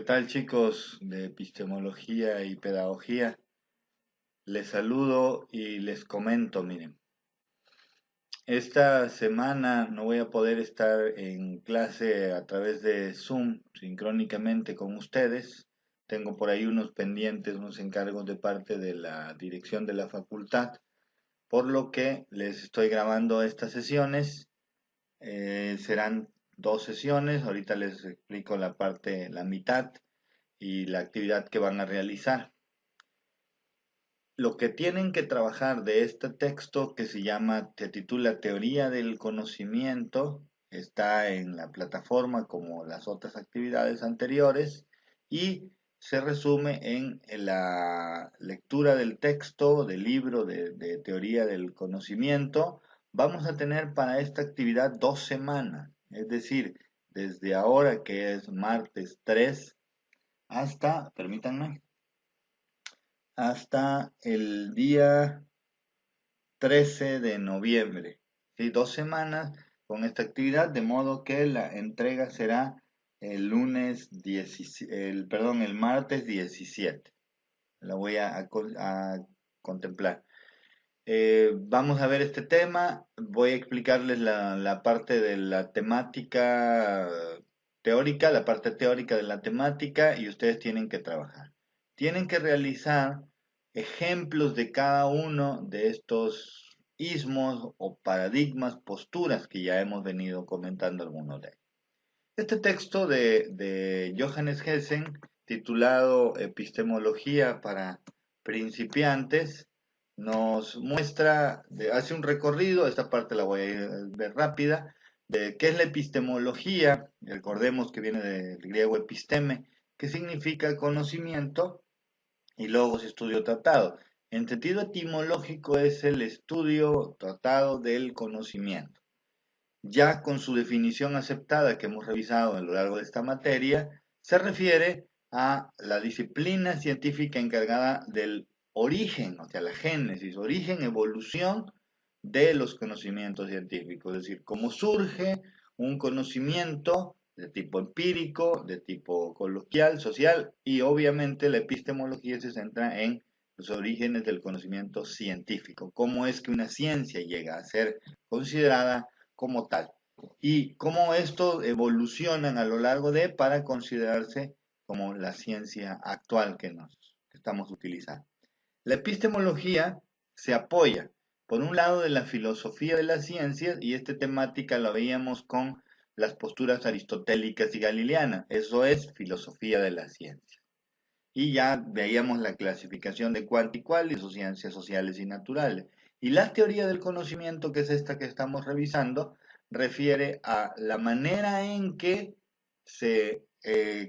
tal, chicos de epistemología y pedagogía? Les saludo y les comento, miren, esta semana no voy a poder estar en clase a través de Zoom sincrónicamente con ustedes. Tengo por ahí unos pendientes, unos encargos de parte de la dirección de la facultad, por lo que les estoy grabando estas sesiones. Serán dos sesiones, ahorita les explico la mitad y la actividad que van a realizar. Lo que tienen que trabajar de este texto que se titula Teoría del Conocimiento, está en la plataforma como las otras actividades anteriores y se resume en la lectura del texto, del libro de Teoría del Conocimiento. Vamos a tener para esta actividad 2 semanas, es decir, desde ahora que es martes 3 hasta, permítanme, hasta el día 13 de noviembre. ¿Sí? 2 semanas con esta actividad, de modo que la entrega será el martes 17. La voy a contemplar. Vamos a ver este tema. Voy a explicarles la parte de la temática teórica, la parte teórica de la temática, y ustedes tienen que trabajar. Tienen que realizar ejemplos de cada uno de estos ismos o paradigmas, posturas que ya hemos venido comentando algunos de ellos. Este texto de Johannes Hessen, titulado Epistemología para principiantes, nos muestra, hace un recorrido, esta parte la voy a ver rápida, de qué es la epistemología. Recordemos que viene del griego episteme, que significa conocimiento, y logos, estudio, tratado. En sentido etimológico es el estudio, tratado del conocimiento. Ya con su definición aceptada que hemos revisado a lo largo de esta materia, se refiere a la disciplina científica encargada del origen, o sea, la génesis, origen, evolución de los conocimientos científicos, es decir, cómo surge un conocimiento de tipo empírico, de tipo coloquial, social, y obviamente la epistemología se centra en los orígenes del conocimiento científico, cómo es que una ciencia llega a ser considerada como tal, y cómo estos evolucionan a lo largo de para considerarse como la ciencia actual que estamos utilizando. La epistemología se apoya, por un lado, de la filosofía de las ciencias, y esta temática la veíamos con las posturas aristotélicas y galileanas, eso es filosofía de las ciencias. Y ya veíamos la clasificación de cual y cual y sus ciencias sociales y naturales. Y la teoría del conocimiento, que es esta que estamos revisando, refiere a la manera en que se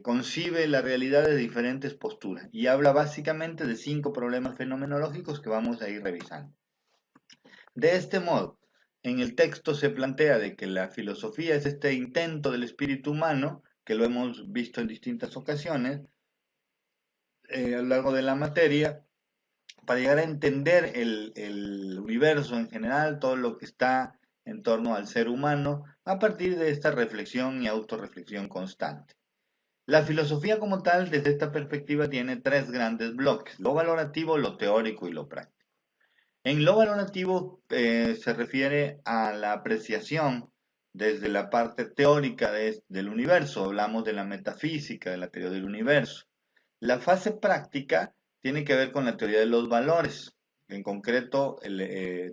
concibe la realidad de diferentes posturas y habla básicamente de 5 problemas fenomenológicos que vamos a ir revisando. De este modo, en el texto se plantea de que la filosofía es este intento del espíritu humano, que lo hemos visto en distintas ocasiones, a lo largo de la materia, para llegar a entender el universo en general, todo lo que está en torno al ser humano, a partir de esta reflexión y autorreflexión constante. La filosofía como tal, desde esta perspectiva, tiene 3 grandes bloques: lo valorativo, lo teórico y lo práctico. En lo valorativo se refiere a la apreciación desde la parte teórica del universo, hablamos de la metafísica, de la teoría del universo. La fase práctica tiene que ver con la teoría de los valores, en concreto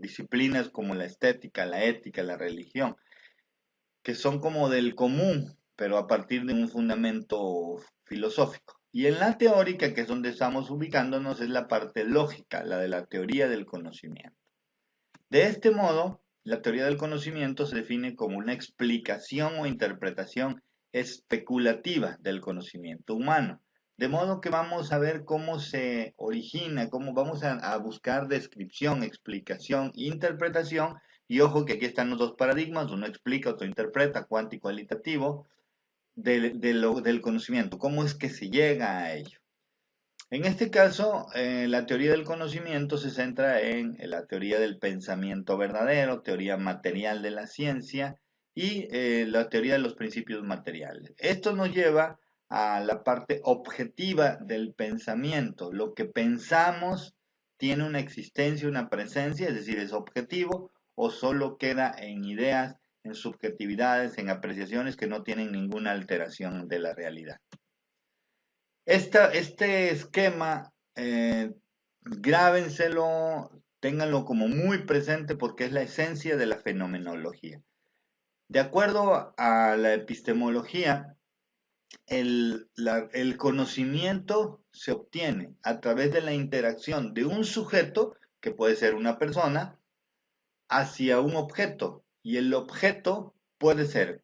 disciplinas como la estética, la ética, la religión, que son como del común, pero a partir de un fundamento filosófico. Y en la teórica, que es donde estamos ubicándonos, es la parte lógica, la de la teoría del conocimiento. De este modo, la teoría del conocimiento se define como una explicación o interpretación especulativa del conocimiento humano. De modo que vamos a ver cómo se origina, cómo vamos a buscar descripción, explicación, interpretación, y ojo que aquí están los 2 paradigmas, uno explica, otro interpreta, cuántico y cualitativo, del conocimiento, cómo es que se llega a ello. En este caso, la teoría del conocimiento se centra en la teoría del pensamiento verdadero, teoría material de la ciencia y la teoría de los principios materiales. Esto nos lleva a la parte objetiva del pensamiento. Lo que pensamos tiene una existencia, una presencia, es decir, es objetivo o solo queda en ideas, en subjetividades, en apreciaciones que no tienen ninguna alteración de la realidad. Este esquema, grábenselo, ténganlo como muy presente porque es la esencia de la fenomenología. De acuerdo a la epistemología, el conocimiento se obtiene a través de la interacción de un sujeto, que puede ser una persona, hacia un objeto. Y el objeto puede ser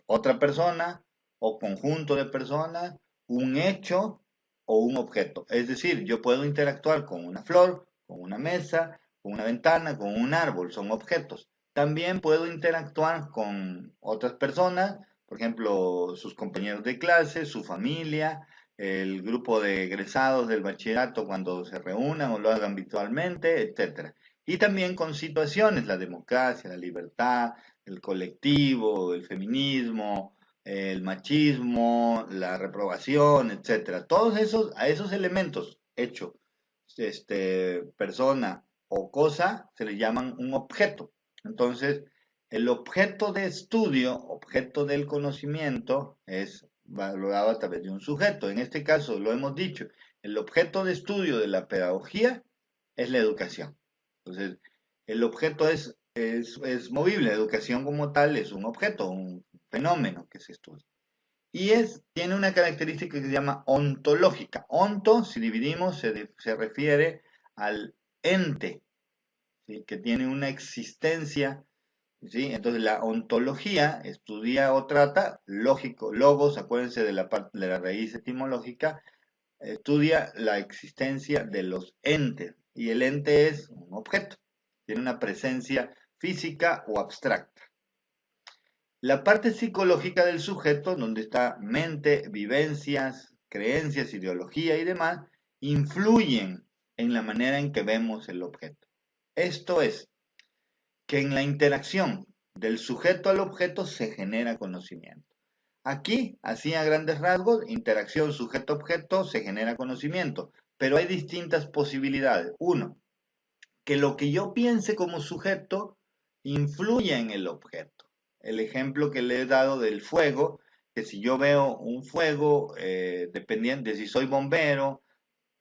otra persona o conjunto de personas, un hecho o un objeto. Es decir, yo puedo interactuar con una flor, con una mesa, con una ventana, con un árbol, son objetos. También puedo interactuar con otras personas, por ejemplo, sus compañeros de clase, su familia, el grupo de egresados del bachillerato cuando se reúnan o lo hagan habitualmente, etcétera. Y también con situaciones, la democracia, la libertad, el colectivo, el feminismo, el machismo, la reprobación, etcétera. Todos esos elementos, hecho, persona o cosa, se le llaman un objeto. Entonces, el objeto de estudio, objeto del conocimiento, es valorado a través de un sujeto. En este caso, lo hemos dicho, el objeto de estudio de la pedagogía es la educación. Entonces, el objeto es movible, la educación como tal es un objeto, un fenómeno que se estudia. Y tiene una característica que se llama ontológica. Onto, si dividimos, se refiere al ente, ¿sí? Que tiene una existencia, ¿sí? Entonces la ontología estudia o trata, lógico, logos, acuérdense de la raíz etimológica, estudia la existencia de los entes. Y el ente es un objeto, tiene una presencia física o abstracta. La parte psicológica del sujeto, donde está mente, vivencias, creencias, ideología y demás, influyen en la manera en que vemos el objeto. Esto es, que en la interacción del sujeto al objeto se genera conocimiento. Aquí, así a grandes rasgos, interacción sujeto-objeto se genera conocimiento, pero hay distintas posibilidades. Uno, que lo que yo piense como sujeto influya en el objeto. El ejemplo que le he dado del fuego, que si yo veo un fuego, dependiendo de si soy bombero,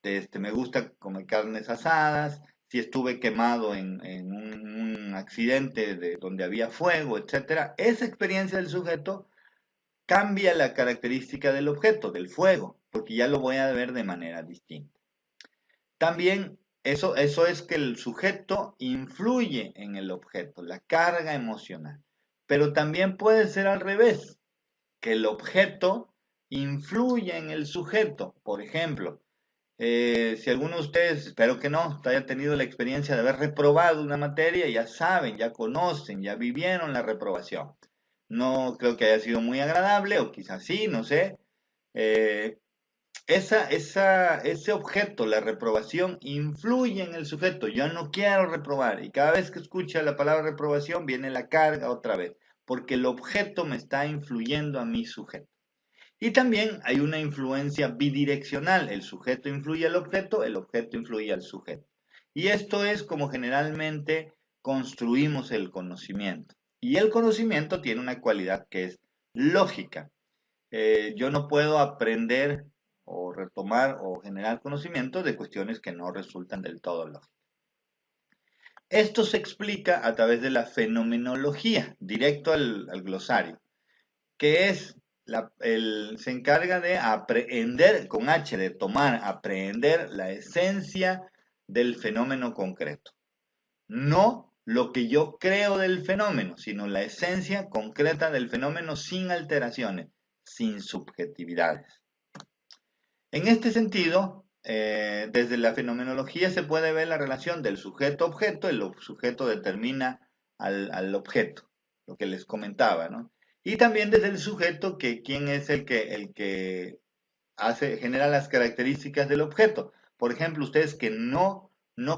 me gusta comer carnes asadas, si estuve quemado en un accidente donde había fuego, etcétera, esa experiencia del sujeto cambia la característica del objeto, del fuego, porque ya lo voy a ver de manera distinta. También eso es que el sujeto influye en el objeto, la carga emocional. Pero también puede ser al revés, que el objeto influye en el sujeto. Por ejemplo, si alguno de ustedes, espero que no, haya tenido la experiencia de haber reprobado una materia, ya saben, ya conocen, ya vivieron la reprobación. No creo que haya sido muy agradable, o quizás sí, no sé. Eh, ese objeto, la reprobación, influye en el sujeto. Yo no quiero reprobar. Y cada vez que escucha la palabra reprobación, viene la carga otra vez. Porque el objeto me está influyendo a mi sujeto. Y también hay una influencia bidireccional. El sujeto influye al objeto, el objeto influye al sujeto. Y esto es como generalmente construimos el conocimiento. Y el conocimiento tiene una cualidad que es lógica. Yo no puedo aprender o retomar o generar conocimiento de cuestiones que no resultan del todo lógicas. Esto se explica a través de la fenomenología, directo al glosario, que es se encarga de aprehender, con H, de tomar, aprehender la esencia del fenómeno concreto. No lo que yo creo del fenómeno, sino la esencia concreta del fenómeno sin alteraciones, sin subjetividades. En este sentido, desde la fenomenología se puede ver la relación del sujeto-objeto, el sujeto determina al objeto, lo que les comentaba, ¿no? Y también desde el sujeto, quién es el que genera las características del objeto. Por ejemplo, ustedes que no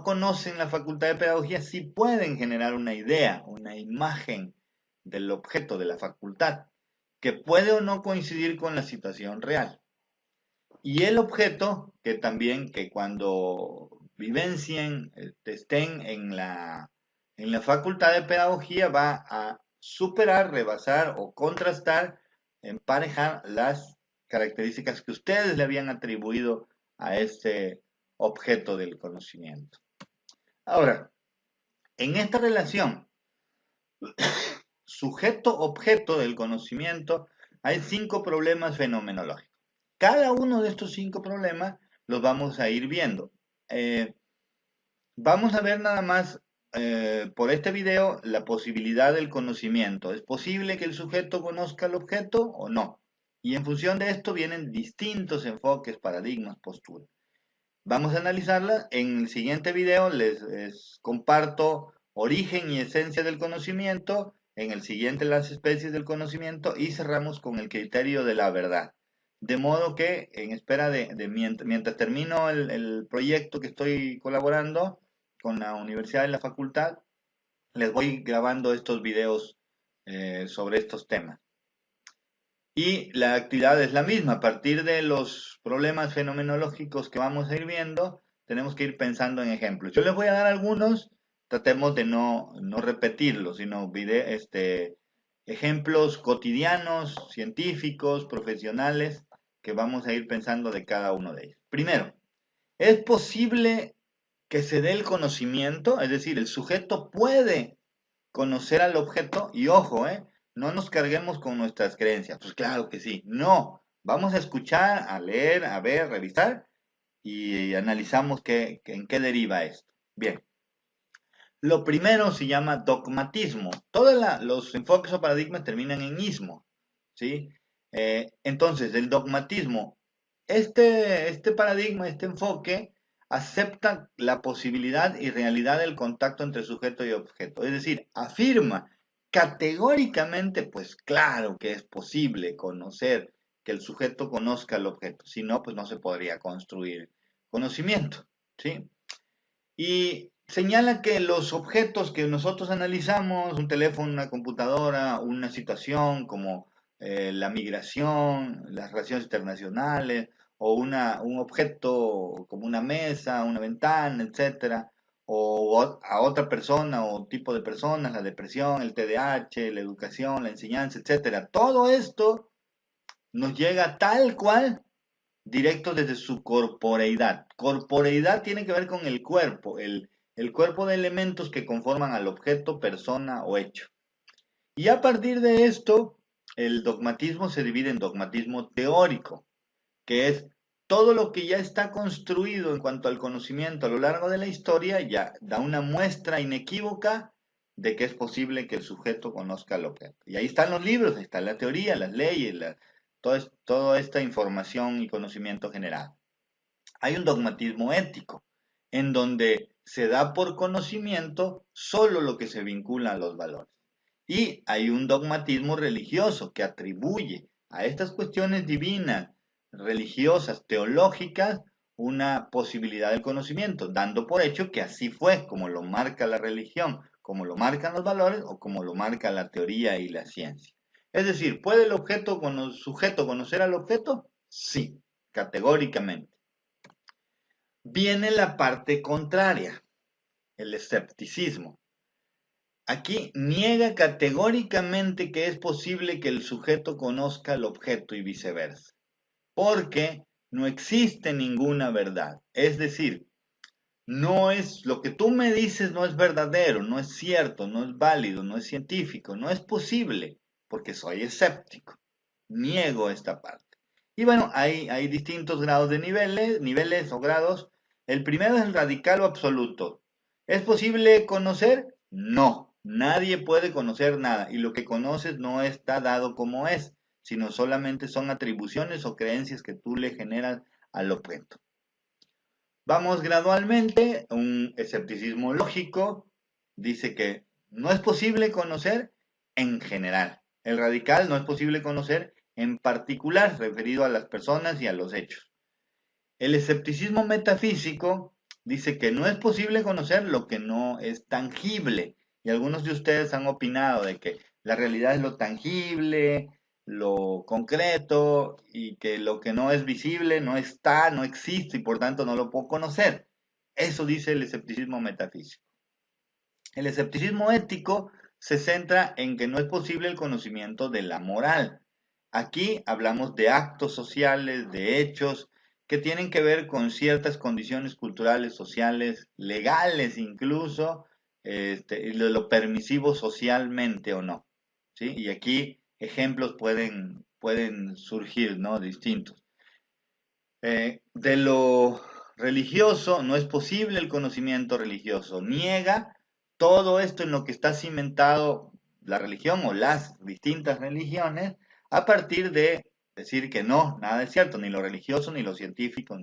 conocen la facultad de pedagogía, sí pueden generar una idea, una imagen del objeto de la facultad, que puede o no coincidir con la situación real. Y el objeto, que también que cuando vivencien, estén en la facultad de pedagogía, va a superar, rebasar o contrastar, emparejar las características que ustedes le habían atribuido a este objeto del conocimiento. Ahora, en esta relación sujeto-objeto del conocimiento, hay 5 problemas fenomenológicos. Cada uno de estos 5 problemas los vamos a ir viendo. Eh, Vamos a ver nada más por este video la posibilidad del conocimiento. ¿Es posible que el sujeto conozca el objeto o no? Y en función de esto vienen distintos enfoques, paradigmas, posturas. Vamos a analizarla. En el siguiente video les comparto origen y esencia del conocimiento. En el siguiente las especies del conocimiento y cerramos con el criterio de la verdad. De modo que en espera mientras termino el proyecto que estoy colaborando con la universidad y la facultad, les voy grabando estos videos sobre estos temas. Y la actividad es la misma. A partir de los problemas fenomenológicos que vamos a ir viendo, tenemos que ir pensando en ejemplos. Yo les voy a dar algunos, tratemos de no repetirlos, sino ejemplos cotidianos, científicos, profesionales, que vamos a ir pensando de cada uno de ellos. Primero, ¿es posible que se dé el conocimiento? Es decir, el sujeto puede conocer al objeto y ojo, no nos carguemos con nuestras creencias. Pues claro que sí. No, vamos a escuchar, a leer, a ver, revisar y analizamos en qué deriva esto. Bien. Lo primero se llama dogmatismo. Todos los enfoques o paradigmas terminan en ismo, ¿sí? Entonces, el dogmatismo, este paradigma, este enfoque, acepta la posibilidad y realidad del contacto entre sujeto y objeto. Es decir, afirma categóricamente, pues claro que es posible conocer, que el sujeto conozca el objeto. Si no, pues no se podría construir conocimiento, ¿sí? Y señala que los objetos que nosotros analizamos, un teléfono, una computadora, una situación como la migración, las relaciones internacionales, o un objeto como una mesa, una ventana, etcétera, o a otra persona o tipo de personas, la depresión, el TDAH, la educación, la enseñanza, etcétera. Todo esto nos llega tal cual directo desde su corporeidad. Corporeidad tiene que ver con el cuerpo, el cuerpo de elementos que conforman al objeto, persona o hecho. Y a partir de esto, el dogmatismo se divide en dogmatismo teórico, que es todo lo que ya está construido en cuanto al conocimiento a lo largo de la historia, ya da una muestra inequívoca de que es posible que el sujeto conozca el objeto. Y ahí están los libros, ahí está la teoría, las leyes, toda esta información y conocimiento general. Hay un dogmatismo ético, en donde se da por conocimiento solo lo que se vincula a los valores. Y hay un dogmatismo religioso que atribuye a estas cuestiones divinas, religiosas, teológicas, una posibilidad del conocimiento, dando por hecho que así fue, como lo marca la religión, como lo marcan los valores o como lo marca la teoría y la ciencia. Es decir, ¿puede el sujeto conocer al objeto? Sí, categóricamente. Viene la parte contraria, el escepticismo. Aquí niega categóricamente que es posible que el sujeto conozca el objeto y viceversa, porque no existe ninguna verdad. Es decir, no es lo que tú me dices, no es verdadero, no es cierto, no es válido, no es científico, no es posible, porque soy escéptico. Niego esta parte. Y bueno, hay distintos grados de niveles o grados. El primero es el radical o absoluto. ¿Es posible conocer? No, nadie puede conocer nada y lo que conoces no está dado como es, sino solamente son atribuciones o creencias que tú le generas al objeto. Vamos gradualmente, un escepticismo lógico dice que no es posible conocer en general. El radical no es posible conocer en particular, referido a las personas y a los hechos. El escepticismo metafísico dice que no es posible conocer lo que no es tangible. Y algunos de ustedes han opinado de que la realidad es lo tangible, lo concreto y que lo que no es visible no está, no existe y por tanto no lo puedo conocer. Eso dice el escepticismo metafísico. El escepticismo ético se centra en que no es posible el conocimiento de la moral. Aquí hablamos de actos sociales, de hechos que tienen que ver con ciertas condiciones culturales, sociales, legales incluso, y de lo permisivo socialmente o no. ¿Sí? Y aquí ejemplos pueden surgir, ¿no? Distintos. De lo religioso no es posible el conocimiento religioso. Niega todo esto en lo que está cimentado la religión o las distintas religiones a partir de decir que no, nada es cierto, ni lo religioso, ni lo científico.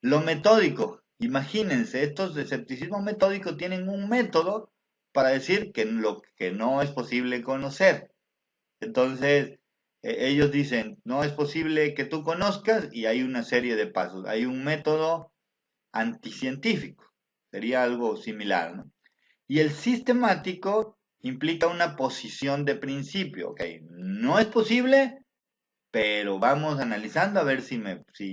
Lo metódico, imagínense, estos de escepticismo metódico tienen un método para decir que lo que no es posible conocer. Entonces, ellos dicen, no es posible que tú conozcas y hay una serie de pasos. Hay un método anticientífico, sería algo similar, ¿no? Y el sistemático implica una posición de principio, ¿ok? No es posible, pero vamos analizando a ver si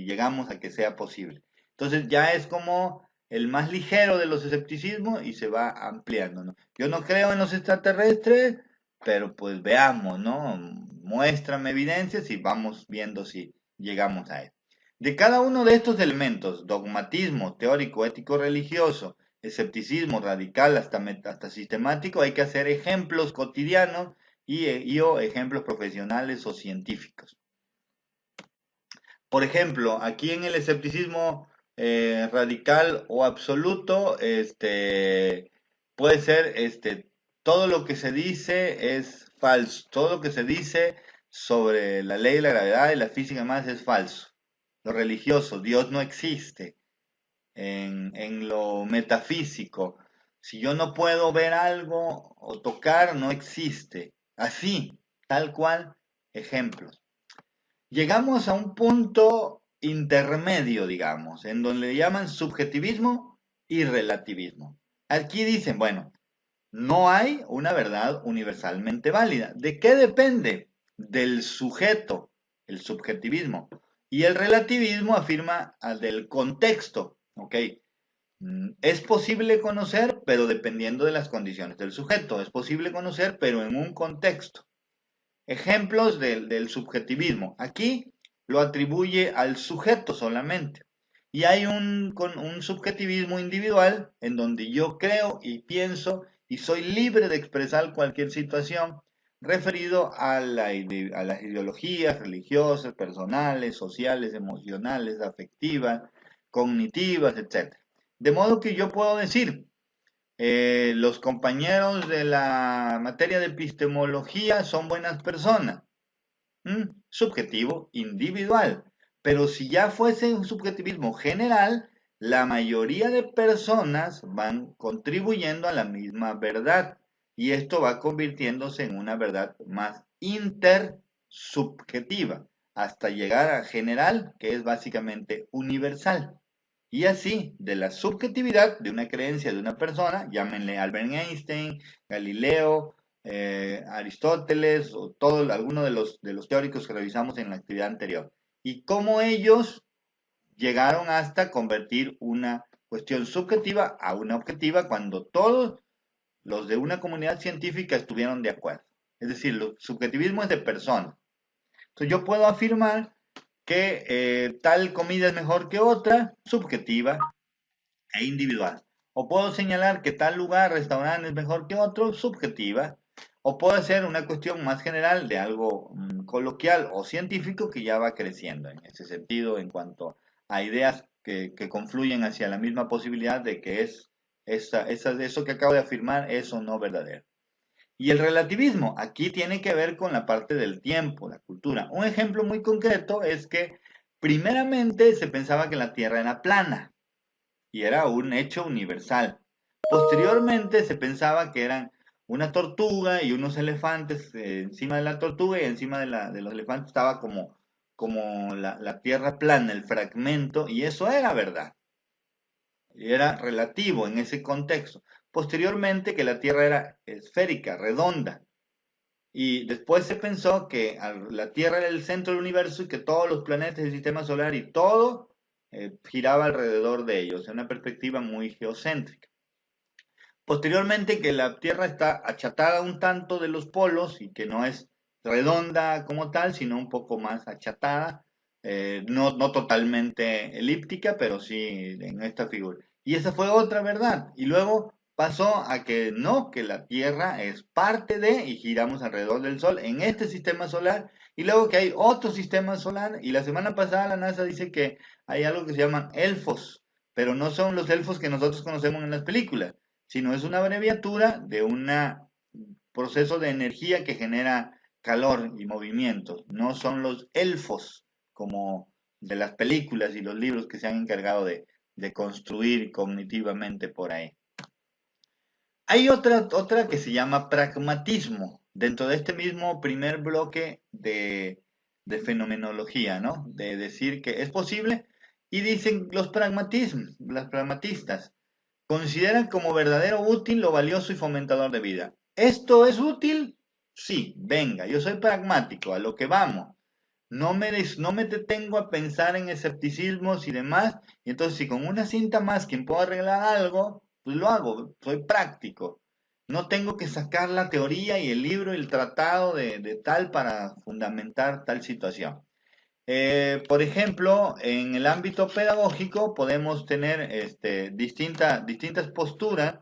llegamos a que sea posible. Entonces ya es como el más ligero de los escepticismos y se va ampliando, ¿no? Yo no creo en los extraterrestres, pero pues veamos, ¿no? Muéstrame evidencias y vamos viendo si llegamos a él. De cada uno de estos elementos, dogmatismo, teórico, ético, religioso, escepticismo radical hasta sistemático, hay que hacer ejemplos cotidianos o ejemplos profesionales o científicos. Por ejemplo, aquí en el escepticismo radical o absoluto, puede ser, todo lo que se dice es falso, todo lo que se dice sobre la ley de la gravedad y la física más es falso. Lo religioso, Dios no existe. En lo metafísico, si yo no puedo ver algo o tocar, no existe. Así, tal cual, ejemplos. Llegamos a un punto intermedio, digamos, en donde le llaman subjetivismo y relativismo. Aquí dicen, bueno, no hay una verdad universalmente válida. ¿De qué depende? Del sujeto, el subjetivismo. Y el relativismo afirma al del contexto, ¿ok? Es posible conocer, pero dependiendo de las condiciones del sujeto. Es posible conocer, pero en un contexto. Ejemplos del subjetivismo. Aquí lo atribuye al sujeto solamente. Y hay un subjetivismo individual en donde yo creo y pienso y soy libre de expresar cualquier situación referido a las ideologías religiosas, personales, sociales, emocionales, afectivas, cognitivas, etc. De modo que yo puedo decir, los compañeros de la materia de epistemología son buenas personas. Subjetivo, individual. Pero si ya fuese un subjetivismo general, la mayoría de personas van contribuyendo a la misma verdad. Y esto va convirtiéndose en una verdad más intersubjetiva, hasta llegar a general, que es básicamente universal. Y así, de la subjetividad de una creencia de una persona, llámenle Albert Einstein, Galileo, Aristóteles o alguno de los teóricos que revisamos en la actividad anterior. Y cómo ellos llegaron hasta convertir una cuestión subjetiva a una objetiva cuando todos los de una comunidad científica estuvieron de acuerdo. Es decir, el subjetivismo es de personas. Entonces yo puedo afirmar que tal comida es mejor que otra, subjetiva e individual. O puedo señalar que tal lugar, restaurante es mejor que otro, subjetiva. O puede ser una cuestión más general de algo coloquial o científico que ya va creciendo en ese sentido en cuanto a ideas que confluyen hacia la misma posibilidad de que eso que acabo de afirmar es o no verdadero. Y el relativismo, aquí tiene que ver con la parte del tiempo, la cultura. Un ejemplo muy concreto es que primeramente se pensaba que la Tierra era plana y era un hecho universal. Posteriormente se pensaba que eran una tortuga y unos elefantes encima de la tortuga y encima de los elefantes estaba como la tierra plana, el fragmento, y eso era verdad. Y era relativo en ese contexto. Posteriormente que la tierra era esférica, redonda. Y después se pensó que la Tierra era el centro del universo y que todos los planetas del sistema solar y todo giraba alrededor de ellos, en una perspectiva muy geocéntrica. Posteriormente, que la Tierra está achatada un tanto de los polos y que no es redonda como tal, sino un poco más achatada, no totalmente elíptica, pero sí en esta figura. Y esa fue otra verdad. Y luego pasó a que no, que la Tierra es parte de y giramos alrededor del Sol en este sistema solar. Y luego que hay otro sistema solar. Y la semana pasada la NASA dice que hay algo que se llaman elfos, pero no son los elfos que nosotros conocemos en las películas, sino es una abreviatura de un proceso de energía que genera calor y movimientos. No son los elfos como de las películas y los libros que se han encargado de construir cognitivamente por ahí. Hay otra que se llama pragmatismo, dentro de este mismo primer bloque de fenomenología, ¿no? De decir que es posible, y dicen los pragmatistas, consideran como verdadero útil lo valioso y fomentador de vida. ¿Esto es útil? Sí, venga, yo soy pragmático, a lo que vamos. No me detengo a pensar en escepticismos y demás. Y entonces, si con una cinta más quien puedo arreglar algo, pues lo hago. Soy práctico. No tengo que sacar la teoría y el libro y el tratado de tal para fundamentar tal situación. Por ejemplo, en el ámbito pedagógico podemos tener distintas posturas,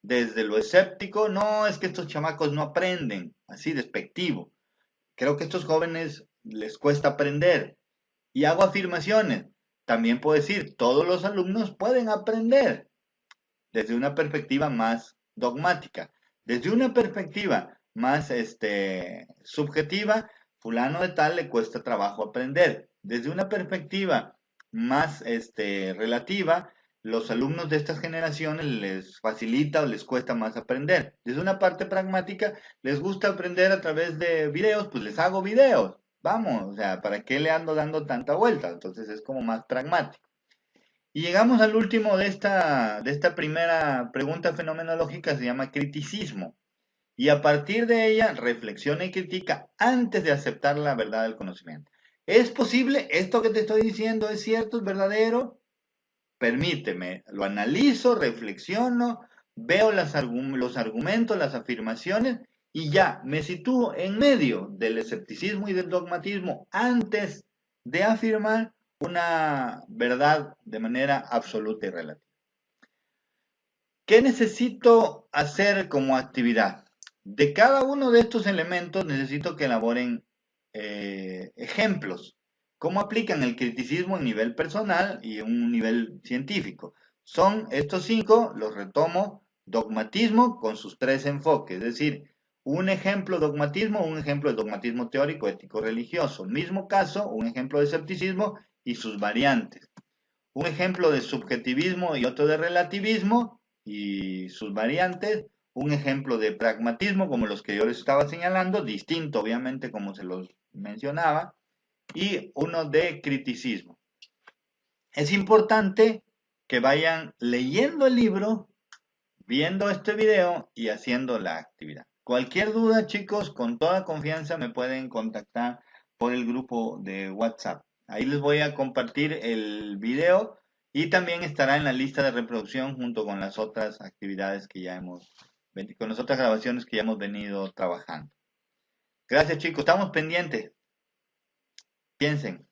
desde lo escéptico, no es que estos chamacos no aprenden, así despectivo. Creo que a estos jóvenes les cuesta aprender. Y hago afirmaciones. También puedo decir, todos los alumnos pueden aprender desde una perspectiva más dogmática. Desde una perspectiva más subjetiva, fulano de tal le cuesta trabajo aprender. Desde una perspectiva más relativa, los alumnos de estas generaciones les facilita o les cuesta más aprender. Desde una parte pragmática, les gusta aprender a través de videos, pues les hago videos. Vamos, o sea, ¿para qué le ando dando tanta vuelta? Entonces es como más pragmático. Y llegamos al último de esta primera pregunta fenomenológica, se llama criticismo. Y a partir de ella, reflexiona y critica antes de aceptar la verdad del conocimiento. ¿Es posible? ¿Esto que te estoy diciendo es cierto, es verdadero? Permíteme, lo analizo, reflexiono, veo los argumentos, las afirmaciones y ya me sitúo en medio del escepticismo y del dogmatismo antes de afirmar una verdad de manera absoluta y relativa. ¿Qué necesito hacer como actividad? De cada uno de estos elementos necesito que elaboren ejemplos. ¿Cómo aplican el criticismo en nivel personal y en un nivel científico? Son estos 5, los retomo: dogmatismo con sus 3 enfoques, es decir, un ejemplo dogmatismo, un ejemplo de dogmatismo teórico, ético, religioso. Mismo caso, un ejemplo de escepticismo y sus variantes. Un ejemplo de subjetivismo y otro de relativismo y sus variantes. Un ejemplo de pragmatismo, como los que yo les estaba señalando, distinto obviamente como se los mencionaba, y uno de criticismo. Es importante que vayan leyendo el libro, viendo este video y haciendo la actividad. Cualquier duda, chicos, con toda confianza me pueden contactar por el grupo de WhatsApp. Ahí les voy a compartir el video y también estará en la lista de reproducción junto con las otras actividades que ya con las otras grabaciones que ya hemos venido trabajando. Gracias, chicos. Estamos pendientes. Piensen.